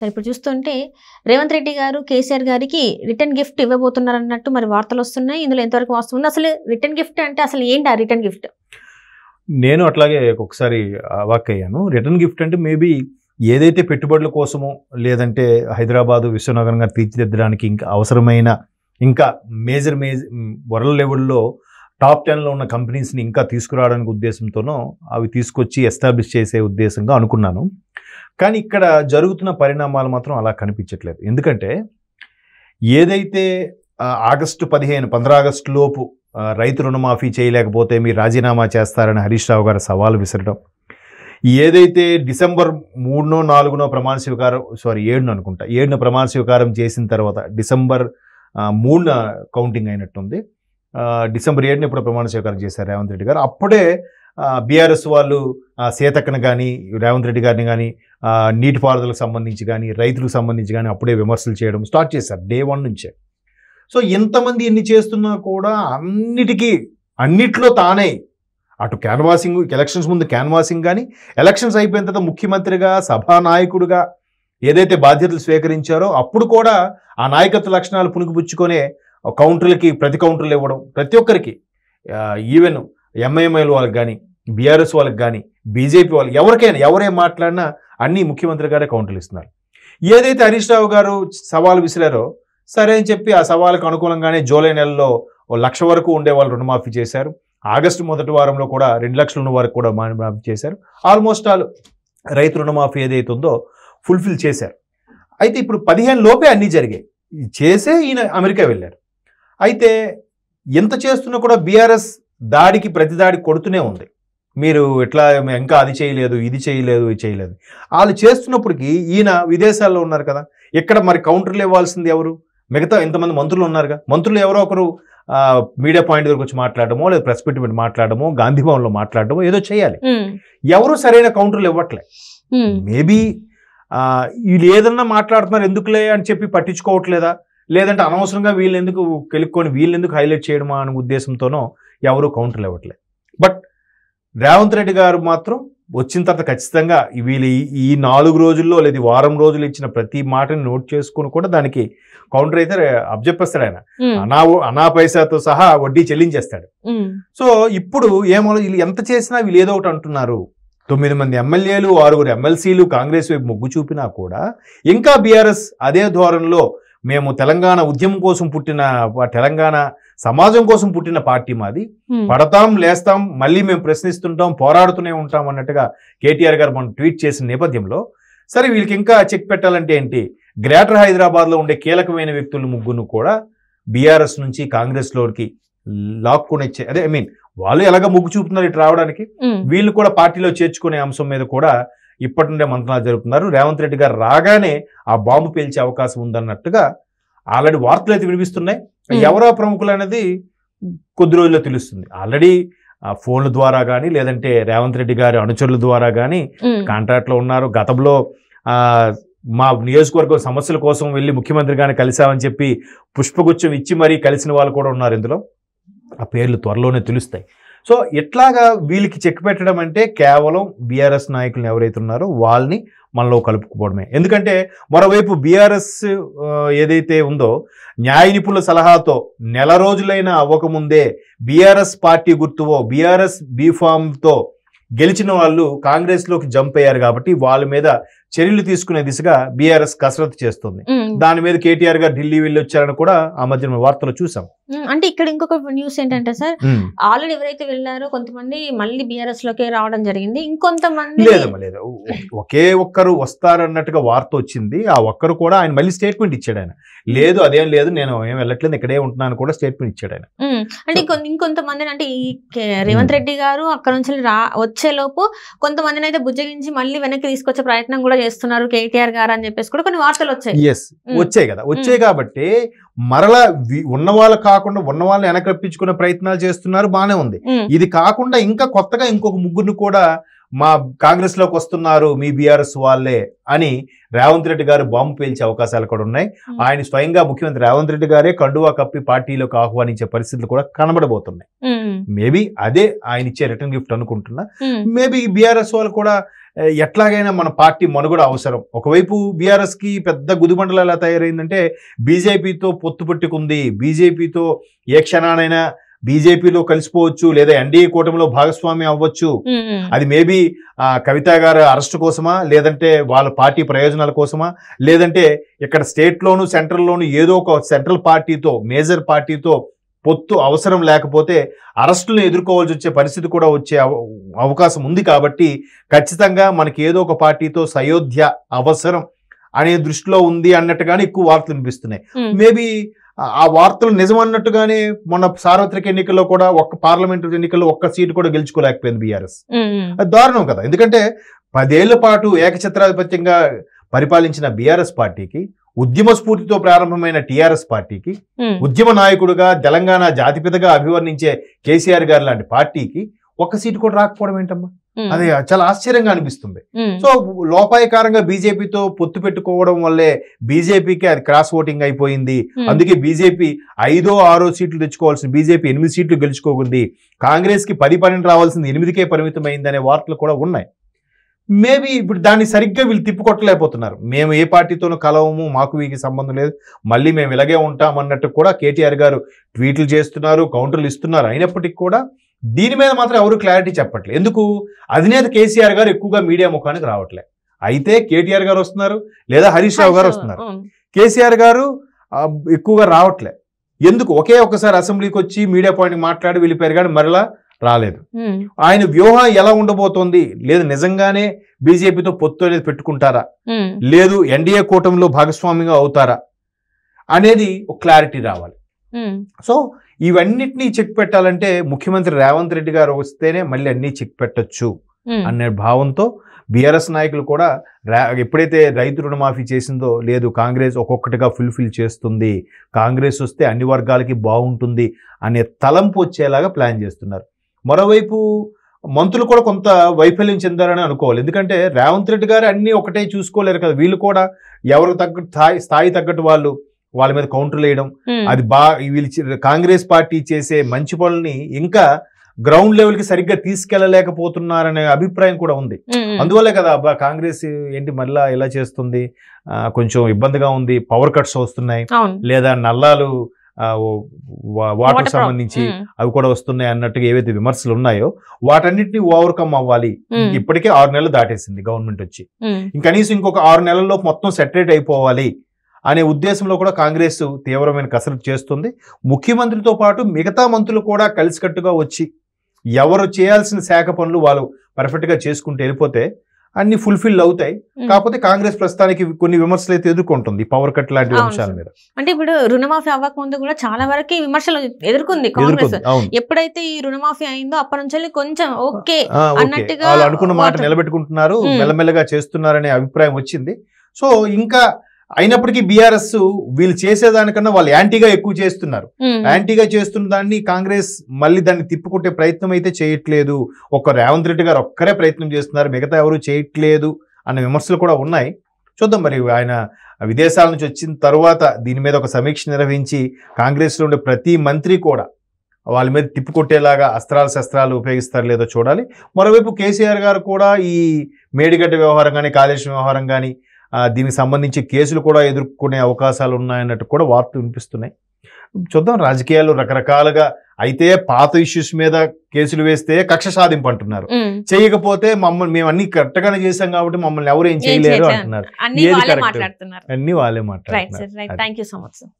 సరే ఇప్పుడు చూస్తుంటే రేవంత్ రెడ్డి గారు కేసీఆర్ గారికి రిటర్న్ గిఫ్ట్ ఇవ్వబోతున్నారు అన్నట్టు మరి వార్తలు వస్తున్నాయి. ఇందులో ఎంతవరకు వాస్తవం? అసలు రిటర్న్ గిఫ్ట్ అంటే అసలు ఏంటి ఆ రిటర్న్ గిఫ్ట్? నేను అట్లాగే ఒకసారి అవాక్ అయ్యాను. రిటర్న్ గిఫ్ట్ అంటే మేబీ ఏదైతే పెట్టుబడుల కోసమో లేదంటే హైదరాబాదు విశ్వనగరంగా తీర్చిదిద్దడానికి ఇంకా అవసరమైన ఇంకా మేజర్ వరల్డ్ లెవెల్లో టాప్ 10లో ఉన్న కంపెనీస్ని ఇంకా తీసుకురావడానికి ఉద్దేశంతోనో అవి తీసుకొచ్చి ఎస్టాబ్లిష్ చేసే ఉద్దేశంగా అనుకున్నాను. కానీ ఇక్కడ జరుగుతున్న పరిణామాలు మాత్రం అలా కనిపించట్లేదు. ఎందుకంటే ఏదైతే ఆగస్టు 15 ఆగస్టు లోపు రైతు రుణమాఫీ చేయలేకపోతే మీరు రాజీనామా చేస్తారని హరీష్ రావు గారు సవాలు విసరడం, ఏదైతే డిసెంబర్ 3నో 4నో ప్రమాణ స్వీకారం 7న అనుకుంటా 7న ప్రమాణ స్వీకారం చేసిన తర్వాత డిసెంబర్ 3న కౌంటింగ్ అయినట్టుంది. డిసెంబర్ 7న ఇప్పుడు ప్రమాణ స్వీకారం చేశారు రేవంత్ రెడ్డి గారు. అప్పుడే బీఆర్ఎస్ వాళ్ళు సీతక్కను కానీ రేవంత్ రెడ్డి గారిని కానీ నీటిపారుదలకు సంబంధించి కానీ రైతులకు సంబంధించి కానీ అప్పుడే విమర్శలు చేయడం స్టార్ట్ చేశారు డే 1 నుంచే. సో ఎంతమంది ఎన్ని చేస్తున్నా కూడా అన్నిట్లో తానే అటు క్యాన్వాసింగ్, ఎలక్షన్స్ ముందు క్యాన్వాసింగ్ కానీ ఎలక్షన్స్ అయిపోయిన తర్వాత ముఖ్యమంత్రిగా సభానాయకుడిగా ఏదైతే బాధ్యతలు స్వీకరించారో అప్పుడు కూడా ఆ నాయకత్వ లక్షణాలు పుణికిపుచ్చుకొనే కౌంటర్లకి ప్రతి కౌంటర్లు ఇవ్వడం, ప్రతి ఒక్కరికి ఈవెన్ ఎంఐఎంఐల వాళ్ళకి కానీ బీఆర్ఎస్ వాళ్ళకి కానీ బీజేపీ వాళ్ళకి ఎవరికైనా ఎవరేం మాట్లాడినా అన్నీ ముఖ్యమంత్రి గారే కౌంటర్లు ఇస్తున్నారు. ఏదైతే హరీష్ రావు గారు సవాలు విసిరారో సరే అని చెప్పి ఆ సవాలుకు అనుకూలంగానే జూలై నెలలో 1,00,000 వరకు ఉండే వాళ్ళు రుణమాఫీ చేశారు. ఆగస్టు మొదటి వారంలో కూడా 2 లక్షల ఉన్న వరకు కూడా మాఫీ చేశారు. ఆల్మోస్ట్ ఆల్ రైతు రుణమాఫీ ఏదైతే ఉందో ఫుల్ఫిల్ చేశారు. అయితే ఇప్పుడు 15 లోపే అన్నీ జరిగాయి. చేసే ఈయన అమెరికా వెళ్ళారు. అయితే ఎంత చేస్తున్నా కూడా బీఆర్ఎస్ దాడికి ప్రతి దాడికి కొడుతూనే ఉంది. మీరు ఎట్లా ఇంకా అది చేయలేదు, ఇది చేయలేదు, ఇది చేయలేదు. వాళ్ళు చేస్తున్నప్పటికీ ఈయన విదేశాల్లో ఉన్నారు కదా, ఇక్కడ మరి కౌంటర్లు ఇవ్వాల్సింది ఎవరు? మిగతా ఇంతమంది మంత్రులు ఉన్నారుగా, మంత్రులు ఎవరో ఒకరు మీడియా పాయింట్ దగ్గరకు వచ్చి మాట్లాడమో లేదా ప్రెస్ మీట్ పెట్టి మాట్లాడమో గాంధీ భవన్లో మాట్లాడమో ఏదో చేయాలి. ఎవరు సరైన కౌంటర్లు ఇవ్వట్లే. మేబీ వీళ్ళు ఏదన్నా మాట్లాడుతున్నారు ఎందుకులే అని చెప్పి పట్టించుకోవట్లేదా, లేదంటే అనవసరంగా వీళ్ళు ఎందుకు కెలుక్కొని వీళ్ళు ఎందుకు హైలైట్ చేయడమా అనే ఉద్దేశంతోనో ఎవరు కౌంటర్లు ఇవ్వట్లేదు. బట్ రేవంత్ రెడ్డి గారు మాత్రం వచ్చిన తర్వాత ఖచ్చితంగా వీళ్ళు ఈ 4 రోజుల్లో లేదా వారం రోజులు ఇచ్చిన ప్రతి మాటని నోట్ చేసుకుని కూడా దానికి కౌంటర్ అయితే అబ్జెప్పేస్తాడు. ఆయన అనా పైసాతో సహా వడ్డీ చెల్లించేస్తాడు. సో ఇప్పుడు ఏమో వీళ్ళు ఎంత చేసినా వీళ్ళు ఏదో ఒకటి అంటున్నారు. 9 మంది ఎమ్మెల్యేలు 6 ఎమ్మెల్సీలు కాంగ్రెస్ వైపు మొగ్గు చూపినా కూడా ఇంకా బీఆర్ఎస్ అదే ధోరణిలో మేము తెలంగాణ ఉద్యమం కోసం పుట్టిన, తెలంగాణ సమాజం కోసం పుట్టిన పార్టీ మాది, పడతాం లేస్తాం మళ్ళీ మేము ప్రశ్నిస్తుంటాం పోరాడుతూనే ఉంటాం అన్నట్టుగా కేటీఆర్ గారు మనం ట్వీట్ చేసిన నేపథ్యంలో సరే వీళ్ళకి ఇంకా చెక్ పెట్టాలంటే ఏంటి, గ్రేటర్ హైదరాబాద్లో ఉండే కీలకమైన వ్యక్తులు ముగ్గురు కూడా బీఆర్ఎస్ నుంచి కాంగ్రెస్లోకి లాక్కునే వాళ్ళు ఎలాగ మొగ్గు చూపుతున్నారు ఇటు రావడానికి, వీళ్ళు కూడా పార్టీలో చేర్చుకునే అంశం మీద కూడా ఇప్పటి నుండే మంత్రాలు జరుపుతున్నారు. రేవంత్ రెడ్డి గారు రాగానే ఆ బాంబు పేల్చే అవకాశం ఉందన్నట్టుగా ఆల్రెడీ వార్తలు అయితే వినిపిస్తున్నాయి. ఎవరో ప్రముఖులు అనేది కొద్ది రోజుల్లో తెలుస్తుంది. ఆల్రెడీ ఫోన్ల ద్వారా కానీ లేదంటే రేవంత్ రెడ్డి గారి అనుచరుల ద్వారా కానీ కాంట్రాక్ట్లో ఉన్నారు. గతంలో మా నియోజకవర్గం సమస్యల కోసం వెళ్ళి ముఖ్యమంత్రి గారిని కలిసామని చెప్పి పుష్పగుచ్చం ఇచ్చి మరీ కలిసిన వాళ్ళు కూడా ఉన్నారు. ఇందులో ఆ పేర్లు త్వరలోనే తెలుస్తాయి. సో ఇట్లాగా వీళ్ళకి చెక్ పెట్టడం అంటే కేవలం బీఆర్ఎస్ నాయకులను ఎవరైతే ఉన్నారో వాళ్ళని మనలో కలుపుకోవడమే. ఎందుకంటే మరోవైపు బీఆర్ఎస్ ఏదైతే ఉందో న్యాయ నిపుణుల సలహాతో నెల రోజులైనా అవ్వకముందే బీఆర్ఎస్ పార్టీ గుర్తువో బీఆర్ఎస్ బీఫామ్తో గెలిచిన వాళ్ళు కాంగ్రెస్లోకి జంప్ అయ్యారు కాబట్టి వాళ్ళ మీద చర్యలు తీసుకునే దిశగా బీఆర్ఎస్ కసరత్తు చేస్తుంది. దాని మీద కేటీఆర్ గారు ఢిల్లీ వెళ్ళి వచ్చారని కూడా ఆ మధ్య వార్తలు చూసాం. అంటే ఇక్కడ ఇంకొక న్యూస్ ఏంటంటే సార్, ఆల్రెడీ ఎవరైతే వెళ్ళారో కొంతమంది మళ్ళీ బీఆర్ఎస్ లోకి రావడం జరిగింది, ఇంకొంతమంది లేదు ఒకే ఒక్కరు వస్తారన్నట్టుగా వార్త వచ్చింది. ఆ ఒక్కరు కూడా ఆయన మళ్ళీ స్టేట్మెంట్ ఇచ్చాడు. ఆయన లేదు అదేం లేదు నేను ఏం వెళ్ళట్లేదు ఇక్కడే ఉంటున్నాను కూడా స్టేట్మెంట్ ఇచ్చాడు ఆయన. అంటే ఇంకొంతమంది అంటే ఈ రేవంత్ రెడ్డి గారు అక్కడ నుంచి వచ్చేలోపు కొంతమందిని అయితే బుజ్జగించి మళ్ళీ వెనక్కి తీసుకొచ్చే ప్రయత్నం కూడా చేస్తున్నారు కేటీఆర్ గారు అని చెప్పేసి కూడా కొన్ని వార్తలు వచ్చాయి. వచ్చాయి కదా, వచ్చాయి కాబట్టి మరలా ఉన్న వాళ్ళు కాకుండా ఉన్న వాళ్ళని వెనకప్పించుకునే ప్రయత్నాలు చేస్తున్నారు. బానే ఉంది. ఇది కాకుండా ఇంకా కొత్తగా ఇంకొక ముగ్గురిని కూడా మా కాంగ్రెస్ లోకి వస్తున్నారు మీ బీఆర్ఎస్ వాళ్ళే అని రేవంత్ రెడ్డి గారు బాంబు పేల్చే అవకాశాలు కూడా ఉన్నాయి. ఆయన స్వయంగా ముఖ్యమంత్రి రేవంత్ రెడ్డి గారే కండువా కప్పి పార్టీలోకి ఆహ్వానించే పరిస్థితులు కూడా కనబడబోతున్నాయి. మేబీ అదే ఆయన ఇచ్చే రిటర్న్ గిఫ్ట్ అనుకుంటున్నా. మేబీ బీఆర్ఎస్ వాళ్ళు కూడా ఎట్లాగైనా మన పార్టీ మనుగడ అవసరం. ఒకవైపు బీఆర్ఎస్ కి పెద్ద గుదిబండలు ఎలా తయారైందంటే బీజేపీతో పొత్తు పెట్టుకుంది, బీజేపీతో ఏ క్షణానైనా బీజేపీలో కలిసిపోవచ్చు, లేదా ఎన్డీఏ కూటమిలో భాగస్వామి అవ్వచ్చు. అది మేబీ కవిత గారు అరెస్ట్ కోసమా, లేదంటే వాళ్ళ పార్టీ ప్రయోజనాల కోసమా, లేదంటే ఇక్కడ స్టేట్లోను సెంట్రల్లోను ఏదో ఒక సెంట్రల్ పార్టీతో, మేజర్ పార్టీతో పొత్తు అవసరం లేకపోతే అరెస్టులను ఎదుర్కోవాల్సి వచ్చే పరిస్థితి కూడా వచ్చే అవకాశం ఉంది. కాబట్టి ఖచ్చితంగా మనకి ఏదో ఒక పార్టీతో సయోధ్య అవసరం అనే దృష్టిలో ఉంది అన్నట్టుగానే ఎక్కువ వార్తలు వినిపిస్తున్నాయి. మేబీ ఆ వార్తలు నిజం అన్నట్టుగానే మొన్న సార్వత్రిక ఎన్నికల్లో కూడా పార్లమెంటు ఎన్నికల్లో ఒక్క సీటు కూడా గెలుచుకోలేకపోయింది బీఆర్ఎస్. అది దారుణం కదా. ఎందుకంటే 10 ఏళ్ల పాటు ఏకఛత్రాధిపత్యంగా పరిపాలించిన బీఆర్ఎస్ పార్టీకి, ఉద్యమ స్ఫూర్తితో ప్రారంభమైన టీఆర్ఎస్ పార్టీకి, ఉద్యమ నాయకుడుగా తెలంగాణ జాతిపితగా అభివర్ణించే కేసీఆర్ గారు లాంటి పార్టీకి ఒక్క సీటు కూడా రాకపోవడం ఏంటమ్మా? అది చాలా ఆశ్చర్యంగా అనిపిస్తుంది. సో లోపాయకారంగా బీజేపీతో పొత్తు పెట్టుకోవడం వల్లే బీజేపీకి అది క్రాస్ ఓటింగ్ అయిపోయింది. అందుకే బీజేపీ 5, 6 సీట్లు తెచ్చుకోవాల్సిన బీజేపీ 8 సీట్లు గెలుచుకోకుంది. కాంగ్రెస్ కి 10, 12 రావాల్సింది 8కే పరిమితమైంది అనే వార్తలు కూడా ఉన్నాయి. మేబీ ఇప్పుడు దాన్ని సరిగ్గా వీళ్ళు తిప్పుకొట్టలేకపోతున్నారు. మేము ఏ పార్టీతోనూ కలవము, మాకు వీరికి సంబంధం లేదు, మళ్ళీ మేము ఇలాగే ఉంటాం అన్నట్టు కూడా కేటీఆర్ గారు ట్వీట్లు చేస్తున్నారు, కౌంటర్లు ఇస్తున్నారు. అయినప్పటికీ కూడా దీని మీద మాత్రం ఎవరు క్లారిటీ చెప్పట్లేదు. ఎందుకు? అధినేత కేసీఆర్ గారు ఎక్కువగా మీడియా ముఖానికి రావట్లేదు. అయితే కేటీఆర్ గారు వస్తున్నారు, లేదా హరీష్ రావు గారు వస్తున్నారు. కేసీఆర్ గారు ఎక్కువగా రావట్లేదు. ఎందుకు? ఒక్కసారి అసెంబ్లీకి వచ్చి మీడియా పాయింట్ మాట్లాడి వెళ్ళిపోయారు, కానీ మరలా రాలేదు. ఆయన వ్యూహం ఎలా ఉండబోతోంది, లేదు నిజంగానే బీజేపీతో పొత్తు అనేది పెట్టుకుంటారా, లేదు ఎన్డీఏ కూటమిలో భాగస్వామిగా అవుతారా అనేది ఒక క్లారిటీ రావాలి. సో ఇవన్నిటినీ చెక్ పెట్టాలంటే ముఖ్యమంత్రి రేవంత్ రెడ్డి గారు వస్తేనే మళ్ళీ అన్ని చెక్ పెట్టొచ్చు అనే భావంతో బీఆర్ఎస్ నాయకులు కూడా ఎప్పుడైతే రైతు రుణమాఫీ చేసిందో, లేదు కాంగ్రెస్ ఒక్కొక్కటిగా ఫుల్ఫిల్ చేస్తుంది, కాంగ్రెస్ వస్తే అన్ని వర్గాలకి బాగుంటుంది అనే తలంపు వచ్చేలాగా ప్లాన్ చేస్తున్నారు. మరోవైపు మంత్రులు కూడా కొంత వైఫల్యం చెందారని అనుకోవాలి. ఎందుకంటే రేవంత్ రెడ్డి గారు అన్నీ ఒకటే చూసుకోలేరు కదా. వీళ్ళు కూడా ఎవరికి తగ్గట్టు స్థాయి తగ్గట్టు వాళ్ళ మీద కౌంటర్లు వేయడం, అది వీళ్ళు కాంగ్రెస్ పార్టీ చేసే మంచి పనుల్ని ఇంకా గ్రౌండ్ లెవెల్ కి సరిగ్గా తీసుకెళ్లలేకపోతున్నారనే అభిప్రాయం కూడా ఉంది. అందువల్లే కదా కాంగ్రెస్ ఏంటి మళ్ళా ఇలా చేస్తుంది, కొంచెం ఇబ్బందిగా ఉంది, పవర్ కట్స్ వస్తున్నాయి, లేదా నల్లాలు వాటర్ సంబంధించి అవి కూడా వస్తున్నాయి అన్నట్టుగా ఏవైతే విమర్శలు ఉన్నాయో వాటన్నిటిని ఓవర్కమ్ అవ్వాలి. ఇప్పటికే 6 నెలలు దాటేసింది గవర్నమెంట్ వచ్చి, కనీసం ఇంకొక 6 నెలల్లో మొత్తం సెటరేట్ అయిపోవాలి అనే ఉద్దేశంలో కూడా కాంగ్రెస్ తీవ్రమైన కసరత్తు చేస్తుంది. ముఖ్యమంత్రితో పాటు మిగతా మంత్రులు కూడా కలిసికట్టుగా వచ్చి ఎవరు చేయాల్సిన శాఖ పనులు వాళ్ళు పర్ఫెక్ట్ గా చేసుకుంటూ వెళ్ళిపోతే అన్ని ఫుల్ఫిల్ అవుతాయి. కాకపోతే కాంగ్రెస్ ప్రస్తుతానికి కొన్ని విమర్శలు అయితే ఎదుర్కొంటుంది పవర్ కట్ లాంటి అంశాల మీద. అంటే ఇప్పుడు రుణమాఫీ అవ్వక ముందు కూడా చాలా వరకు విమర్శలు ఎదుర్కొంది కాంగ్రెస్. ఎప్పుడైతే ఈ రుణమాఫీ అయిందో అప్పటి నుంచి కొంచెం ఓకే అన్నట్టుగా వాళ్ళు అనుకున్న మాట నిలబెట్టుకుంటున్నారు, మెల్లమెల్లగా చేస్తున్నారనే అభిప్రాయం వచ్చింది. సో ఇంకా అయినప్పటికీ బీఆర్ఎస్ వీళ్ళు చేసేదానికన్నా వాళ్ళు యాంటీగా ఎక్కువ చేస్తున్నారు. యాంటీగా చేస్తున్న దాన్ని కాంగ్రెస్ మళ్ళీ దాన్ని తిప్పుకుంటే ప్రయత్నం అయితే చేయట్లేదు. రేవంత్ రెడ్డి గారు ఒక్కరే ప్రయత్నం చేస్తున్నారు, మిగతా ఎవరు చేయట్లేదు అన్న విమర్శలు కూడా ఉన్నాయి. చూద్దాం మరి ఆయన విదేశాల నుంచి వచ్చిన తర్వాత దీని మీద ఒక సమీక్ష నిర్వహించి కాంగ్రెస్లో ఉండే ప్రతి మంత్రి కూడా వాళ్ళ మీద తిప్పుకొట్టేలాగా శస్త్రాలు ఉపయోగిస్తారు లేదో చూడాలి. మరోవైపు కేసీఆర్ గారు కూడా ఈ మేడిగడ్డ వ్యవహారం కానీ, కాళేశ్వరం వ్యవహారం కానీ, దీనికి సంబంధించి కేసులు కూడా ఎదుర్కొనే అవకాశాలు ఉన్నాయన్నట్టు కూడా వార్తలు వినిపిస్తున్నాయి. చూద్దాం. రాజకీయాలు రకరకాలుగా అయితే పాత ఇష్యూస్ మీద కేసులు వేస్తే కక్ష సాధింపు అంటున్నారు, చేయకపోతే మేము అన్ని కరెక్ట్ గానే చేశాం కాబట్టి మమ్మల్ని ఎవరు ఏం చేయలేరు అంటున్నారు. అన్ని వాళ్ళే మాట్లాడుతున్నారు. Thank you so much sir.